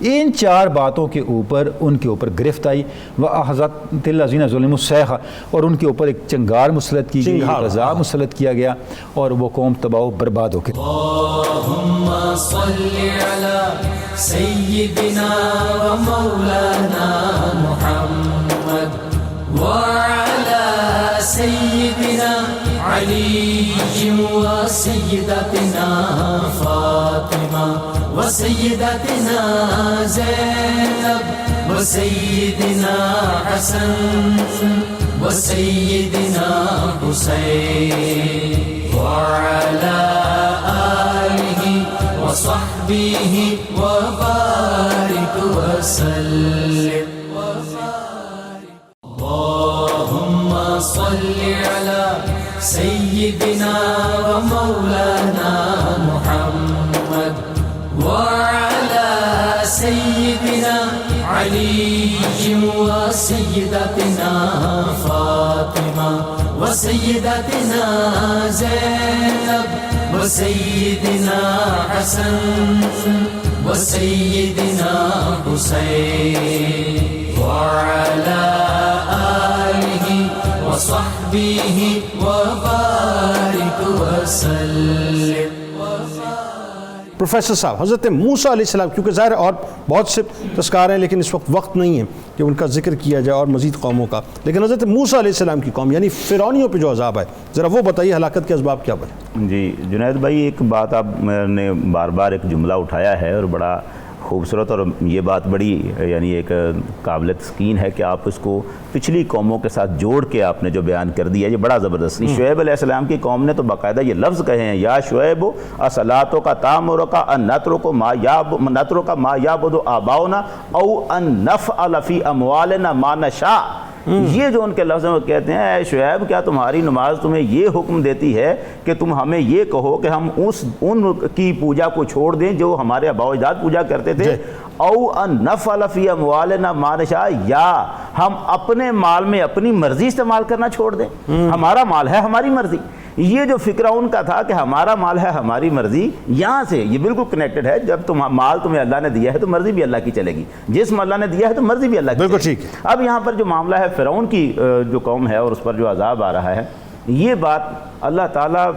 ان 4 باتوں کے اوپر ان کے اوپر گرفت آئی وَأَخَذَتِ الَّذِينَ ظُلِمُوا الصَّيْحَةُ، اور ان کے اوپر ایک چنگار مسلط کی گئی، عذاب مسلط کیا گیا، اور وہ قوم تباہ و برباد ہو کے اللهم صل على سيدنا ومولانا محمد وعلى سيدنا علي وسيدتنا فاطمة وسيدتنا زينب وسيدنا حسن وسيدنا حسين وعلى آله وصحبه وبارك وسلم. اللهم صل على سيدنا ومولانا محمد وعلى سيدنا علي وسيدتنا فاطمة وسيدتنا زينب وسيدنا حسن وسيدنا حسين وعلى آله وصحبه وبارك وسلم. پروفیسر صاحب، حضرت موسیٰ علیہ السلام، کیونکہ ظاہر اور بہت سے تذکار ہیں لیکن اس وقت وقت نہیں ہے کہ ان کا ذکر کیا جائے اور مزید قوموں کا، لیکن حضرت موسیٰ علیہ السلام کی قوم یعنی فرعونیوں پہ جو عذاب ہے، ذرا وہ بتائیے ہلاکت کے اسباب کیا بنے؟ جی جنید بھائی، ایک بات آپ نے بار بار ایک جملہ اٹھایا ہے اور بڑا خوبصورت، اور یہ بات بڑی یعنی ایک قابل تسکین ہے کہ آپ اس کو پچھلی قوموں کے ساتھ جوڑ کے آپ نے جو بیان کر دیا، یہ بڑا زبردست. شعیب علیہ السلام کی قوم نے تو باقاعدہ یہ لفظ کہے ہیں، یا شعیب اصلاتو کا تامرک ان نترک ما یعبد آباؤنا او ان نفعل فی اموالنا ما نشاء. یہ جو ان کے لفظ میں کہتے ہیں، اے شعیب کیا تمہاری نماز تمہیں یہ حکم دیتی ہے کہ تم ہمیں یہ کہو کہ ہم ان کی پوجا کو چھوڑ دیں جو ہمارے آباء و اجداد پوجا کرتے تھے، او ان نفعل فی اموالنا ما نشاء، یا ہم اپنے مال میں اپنی مرضی استعمال کرنا چھوڑ دیں، ہمارا مال ہے ہماری مرضی. یہ جو فکرہ ان کا تھا کہ ہمارا مال ہے ہماری مرضی، یہاں سے یہ بالکل کنیکٹڈ ہے. جب مال تمہیں اللہ نے دیا ہے تو مرضی بھی اللہ کی چلے گی، جسم اللہ نے دیا ہے تو مرضی بھی اللہ کی بالکل چلے گی. ٹھیک. اب یہاں پر جو معاملہ ہے فرعون کی جو قوم ہے اور اس پر جو عذاب آ رہا ہے، یہ بات اللہ تعالیٰ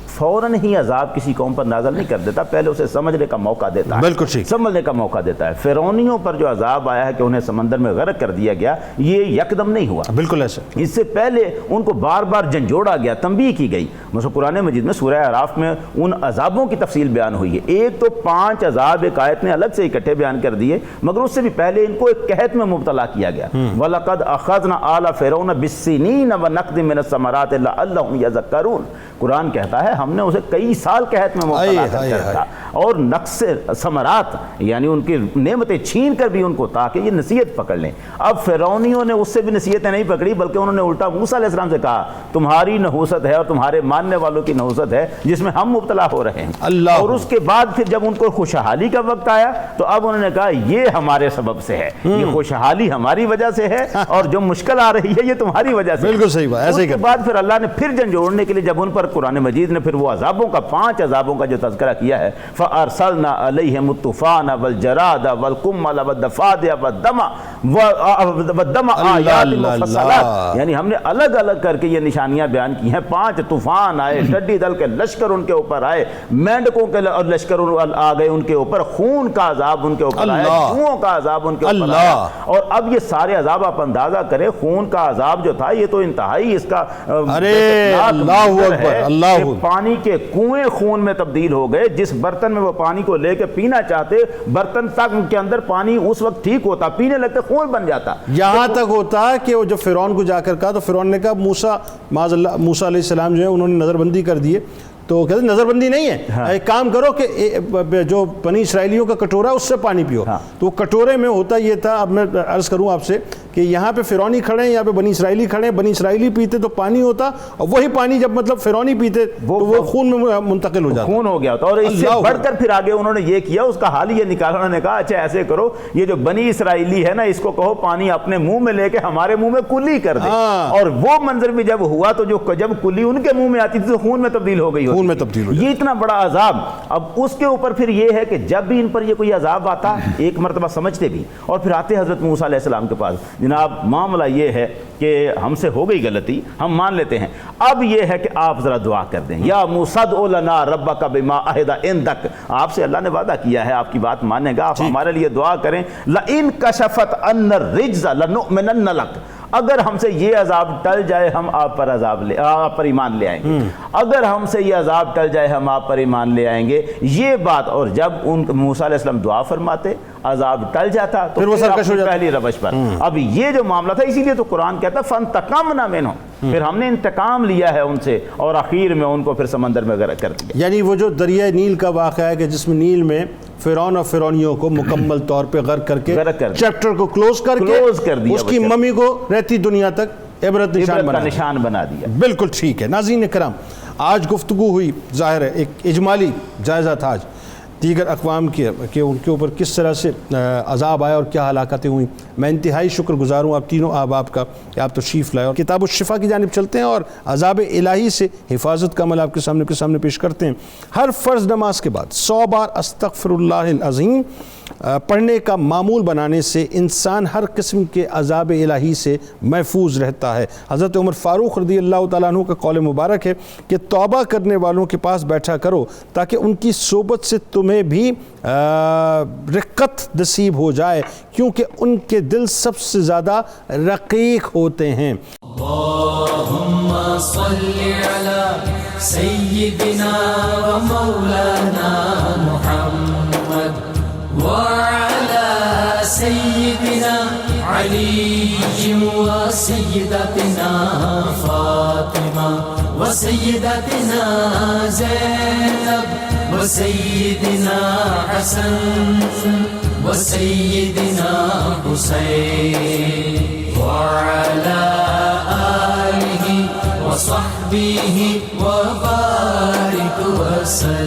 فوراً ہی عذاب کسی قوم پر نازل نہیں کر دیتا، پہلے اسے سمجھنے کا موقع دیتا ہے، بالکل ٹھیک، سمجھنے کا موقع دیتا ہے. فرعونیوں پر جو عذاب آیا ہے کہ انہیں سمندر میں غرق کر دیا گیا، یہ یکدم نہیں ہوا، بالکل ایسے. اس سے پہلے ان کو بار بار جھنجھوڑا گیا، تنبیہ کی گئی. مثلا قرآن مجید میں سورہ اعراف میں ان عذابوں کی تفصیل بیان ہوئی ہے. ایک تو 5 عذاب ایک آیت نے الگ سے اکٹھے بیان کر دیے، مگر اس سے بھی پہلے ان کو ایک قحط میں مبتلا کیا گیا. وَلَقَدْ أَخَذْنَا آلَ فِرْعَوْنَ بِالسِّنِينَ وَنَقْدٍ مِّنَ الثَّمَرَاتِ لَعَلَّهُمْ يَذَّكَّرُونَ. قرآن کہتا ہے ہم نے اسے کئی سال قحط میں مبتلا کر رکھا اور نقص ثمرات یعنی ان کی نعمتیں چھین کر بھی ان کو، تاکہ یہ نصیحت پکڑ لیں. اب فرعونیوں نے اس سے بھی نصیحتیں نہیں پکڑی، بلکہ انہوں نے الٹا موسیٰ علیہ السلام سے کہا تمہاری نحوست ہے اور تمہارے ماننے والوں کی نحوست ہے جس میں ہم مبتلا ہو رہے ہیں. اور اس کے بعد پھر جب ان کو خوشحالی کا وقت آیا تو اب انہوں نے کہا یہ ہمارے سبب سے ہے، یہ خوشحالی ہماری وجہ سے ہے اور جو مشکل آ رہی ہے یہ تمہاری وجہ سے. بالکل صحیح بات. اس کے بعد پھر اللہ نے پھر جھنجھوڑنے کے لیے جب ان پر قرآن مجید نے پھر وہ عذابوں کا 5 عذابوں کا جو تذکرہ کیا ہے، فَأَرْسَلْنَا عَلَيْهِمُ الطُّوفَانَ وَالْجَرَادَ وَالْقُمَّلَ وَالضَّفَادِعَ وَالدَّمَ آیَاتٍ مُفَصَّلَاتٍ، یعنی ہم نے الگ الگ کر کے یہ نشانیاں بیان کی ہیں. 5 طوفان آئے، ٹڈی دل کے لشکر ان کے اوپر آئے، مینڈکوں کے لشکر آ گئے ان کے اوپر، خون کا عذاب ان کے اوپر آیا، جوؤں کا عذاب ان کے اوپر آیا. اور اب یہ سارے عذاب آپ اندازہ کریں، خون کا عذاب جو تھا یہ تو انتہائی اس کا پانی کے کنویں خون میں تبدیل ہو گئے. جس برتن میں وہ پانی کو لے کے پینا چاہتے، برتن تک کے اندر پانی اس وقت ٹھیک ہوتا، پینے لگتے خون بن جاتا. یہاں تک ہوتا کہ وہ جب فرعون کو جا کر کہا تو فرعون نے کہا موسیٰ علیہ السلام جو ہے انہوں نے نظر بندی کر دیے، تو کہتے ہیں نظر بندی نہیں ہے، ایک کام کرو کہ جو بنی اسرائیلیوں کا کٹورا ہے اس سے پانی پیو. تو وہ کٹورے میں ہوتا یہ تھا، اب میں عرض کروں آپ سے کہ یہاں پہ فرعونی کھڑے ہیں، یہاں پہ بنی اسرائیلی کھڑے ہیں. بنی اسرائیلی پیتے تو پانی ہوتا، اور وہی پانی جب مطلب فرعونی پیتے تو وہ خون میں منتقل ہو جاتا، خون ہو گیا ہوتا. اور اس سے بڑھ کر پھر آگے انہوں نے یہ کیا، اس کا حال یہ نکالا. انہوں نے کہا اچھا ایسے کرو، یہ جو بنی اسرائیلی ہے نا اس کو کہو پانی اپنے منہ میں لے کے ہمارے منہ میں کلی کر دے. اور وہ منظر بھی جب ہوا تو جب کلی ان کے منہ میں آتی تھی تو خون میں تبدیل ہو گئی ہوتی. خون میں تبدیل ہو جاتا ہے۔ یہ اتنا بڑا عذاب، اب اس کے اوپر پھر یہ ہے کہ جب بھی ان پر یہ کوئی عذاب آتا ایک مرتبہ سمجھتے بھی، اور پھر آتے حضرت موسیٰ علیہ السلام کے پاس، جناب معاملہ یہ ہے کہ ہم سے ہو گئی غلطی، ہم مان لیتے ہیں، اب یہ ہے کہ آپ ذرا دعا کر دیں، یا موسیٰ ادع لنا ربک بما عہد عندک، آپ سے اللہ نے وعدہ کیا ہے، آپ کی بات مانیں گا، آپ ہمارے لیے دعا کریں، لئن کشفت عنا الرجز لنؤمنن لک، اگر ہم سے یہ عذاب ٹل جائے ہم آپ پر ایمان لے آئیں گے، اگر ہم سے یہ عذاب ٹل جائے ہم آپ پر ایمان لے آئیں گے، یہ بات، اور جب ان موسیٰ علیہ السلام دعا فرماتے عذاب ٹل جاتا تو پھر وہ سرکش ہو اپنی جاتا۔ پہلی روش پر۔ اب یہ جو معاملہ تھا، اسی لیے تو قرآن کہتا ہے فانتقمنا منہم، پھر ہم نے انتقام لیا ہے ان سے، اور آخر میں ان کو پھر سمندر میں غرق کر دیا۔ یعنی وہ جو دریائے نیل کا واقعہ ہے کہ جس میں نیل میں فرعون اور فرعونیوں کو مکمل طور پہ غرق کر کے چیپٹر کو کلوز کر کے اس کی ممی کو رہتی دنیا تک عبرت نشان بنا دیا۔ بالکل ٹھیک ہے۔ ناظرین کرام، آج گفتگو ہوئی، ظاہر ہے ایک اجمالی جائزہ تھا آج دیگر اقوام کے کہ ان کے اوپر کس طرح سے عذاب آیا اور کیا ہلاکتیں ہوئیں۔ میں انتہائی شکر گزار ہوں آپ تینوں احباب کا کہ آپ تشریف لائے، اور کتاب الشفا کی جانب چلتے ہیں اور عذاب الہی سے حفاظت کا عمل آپ کے سامنے پیش کرتے ہیں۔ ہر فرض نماز کے بعد 100 بار استغفر اللہ العظیم پڑھنے کا معمول بنانے سے انسان ہر قسم کے عذاب الہی سے محفوظ رہتا ہے۔ حضرت عمر فاروق رضی اللہ تعالیٰ عنہ کا قول مبارک ہے کہ توبہ کرنے والوں کے پاس بیٹھا کرو تاکہ ان کی صحبت سے تمہیں بھی رقت نصیب ہو جائے، کیونکہ ان کے دل سب سے زیادہ رقیق ہوتے ہیں۔ اللہم صلی علی سیدنا و مولانا محمد وعلى سيدنا علي وسيدتنا فاطمة وسيدتنا زينب وسيدنا حسن وسيدنا حسين وعلى آله وصحبه وبارك وسلم۔